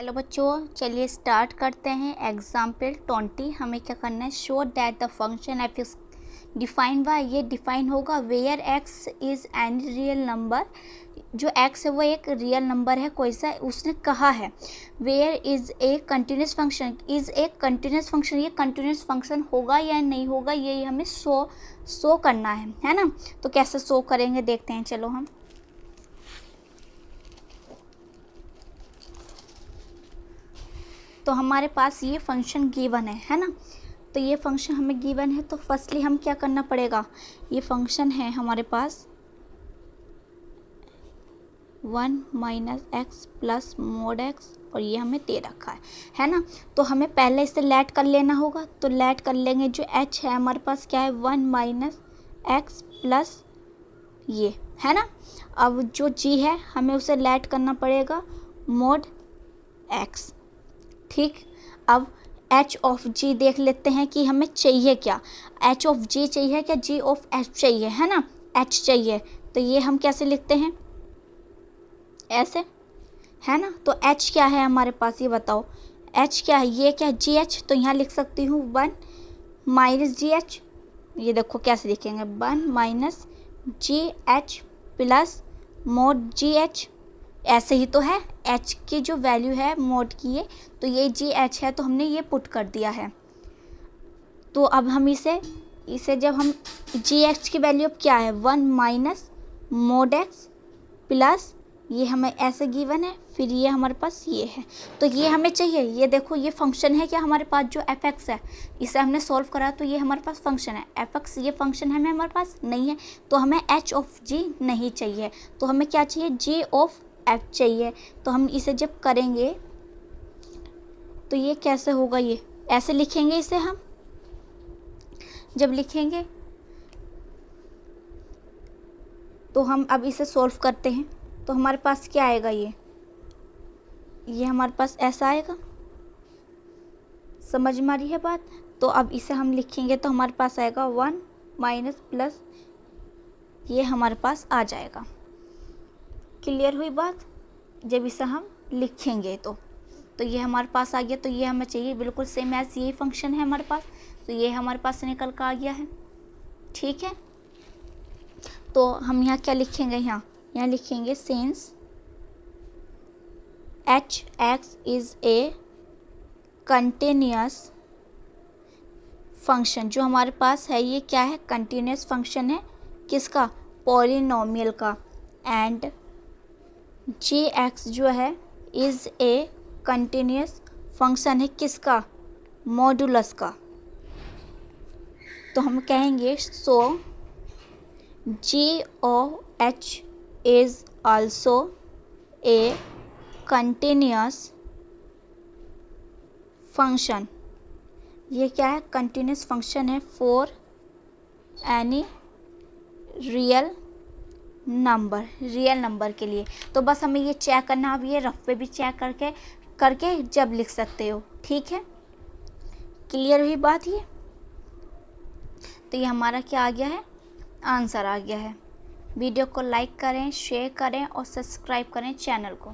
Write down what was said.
Hello बच्चों, चलिए start करते हैं। एग्जाम्पल 20 हमें क्या करना है, show that the function F is define by, ये डिफाइन होगा where X is any real number. जो एक्स है वो एक रियल नंबर है, कोई सा उसने कहा है। Where is a continuous function, is a continuous function, ये कंटिन्यूस फंक्शन होगा या नहीं होगा ये हमें शो करना है ना। तो कैसे शो करेंगे देखते हैं, चलो हम। तो हमारे पास ये फंक्शन गिवन है ना। तो ये फंक्शन हमें गिवन है, तो फर्स्टली हम क्या करना पड़ेगा, ये फंक्शन है हमारे पास 1 minus x plus mode x, और ये हमें दे रखा है ना। तो हमें पहले इसे लेट कर लेना होगा, तो लेट कर लेंगे। जो एच है हमारे पास क्या है, 1 माइनस एक्स प्लस ये है ना। अब जो जी है हमें उसे लेट करना पड़ेगा मोड एक्स, ठीक। अब एच ऑफ जी देख लेते हैं कि हमें चाहिए क्या, एच ऑफ जी चाहिए क्या, जी ऑफ एच चाहिए है ना, एच चाहिए। तो ये हम कैसे लिखते हैं, ऐसे है ना। तो एच क्या है हमारे पास, ये बताओ एच क्या है, ये क्या है जी एच। तो यहाँ लिख सकती हूँ 1 माइनस जी एच, ये देखो कैसे लिखेंगे 1 माइनस जी एच प्लस मोड जी एच। ऐसे ही तो है, एच की जो वैल्यू है मोड की ये, तो ये जी एच है, तो हमने ये पुट कर दिया है। तो अब हम इसे जब हम जी एच की वैल्यू अब क्या है 1 माइनस मोड एक्स प्लस ये हमें ऐसे गिवन है, फिर ये हमारे पास ये है, तो ये हमें चाहिए। ये देखो ये फंक्शन है क्या हमारे पास, जो एफ एक्स है इसे हमने सॉल्व करा, तो ये हमारे पास फंक्शन है एफ एक्स, ये फंक्शन है हमारे पास नहीं है, तो हमें एच ऑफ जी नहीं चाहिए, तो हमें क्या चाहिए, जी ऑफ एफ चाहिए। तो हम इसे जब करेंगे तो ये कैसे होगा, ये ऐसे लिखेंगे इसे हम। जब लिखेंगे तो हम अब इसे सॉल्व करते हैं, तो हमारे पास क्या आएगा, ये हमारे पास ऐसा आएगा। समझ में आ रही है बात। तो अब इसे हम लिखेंगे तो हमारे पास आएगा 1 माइनस प्लस ये हमारे पास आ जाएगा। क्लियर हुई बात। जब इसे हम लिखेंगे तो ये हमारे पास आ गया, तो ये हमें चाहिए बिल्कुल सेम एज यही फंक्शन है हमारे पास, तो ये हमारे पास से निकल कर आ गया है, ठीक है। तो हम यहाँ क्या लिखेंगे, यहाँ लिखेंगे since H x is a continuous function, जो हमारे पास है ये क्या है, कंटिन्यूअस फंक्शन है, किसका, पॉलिनोमियल का। एंड जी एक्स जो है इज़ ए कंटिन्यूअस फंक्शन है, किसका, मॉडुलस का। तो हम कहेंगे so g o h is also a continuous function. ये क्या है, कंटिन्यूअस फंक्शन है फॉर एनी रियल नंबर के लिए। तो बस हमें ये चेक करना, अब ये रफ पे भी चेक करके जब लिख सकते हो, ठीक है। क्लियर हुई बात ये। तो ये हमारा क्या आ गया है, आंसर आ गया है। वीडियो को लाइक करें, शेयर करें और सब्सक्राइब करें चैनल को।